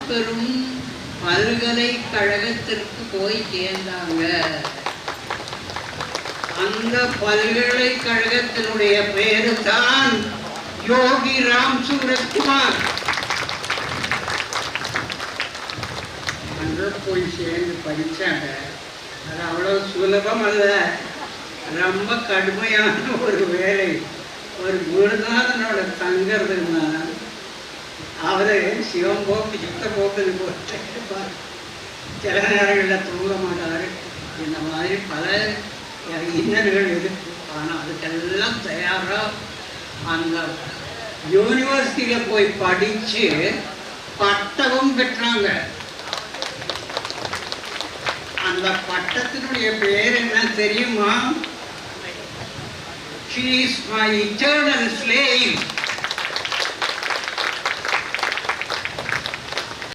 பெரும் பல்கலைக்கழகத்திற்கு போய் சேர்ந்தாங்க. அந்த பல்கலைக்கழகத்தினுடைய பேரு தான் யோகி ராம் சூரத்குமார். அங்கே போய் சேர்ந்து படித்தாங்க. அது அவ்வளோ சுலபம் அல்ல, ரொம்ப கடுமையான ஒரு வேலை. ஒரு குருநாதனோட தங்கிறதுன்னா அவரை சிவம் போக்கு சுத்த போக்குன்னு போட்டு இருப்பார். சில நேரங்களில் தூங்க மாட்டார். இந்த மாதிரி பல இன்னல்கள் இருக்கு. ஆனால் அதுக்கெல்லாம் தயாராக அந்த யூனிவர்சிட்டியில் போய் படித்து பட்டமும் பெற்றாங்க. அந்த பட்டத்தினுடைய பேர் என்ன தெரியுமா? She is my eternal slave.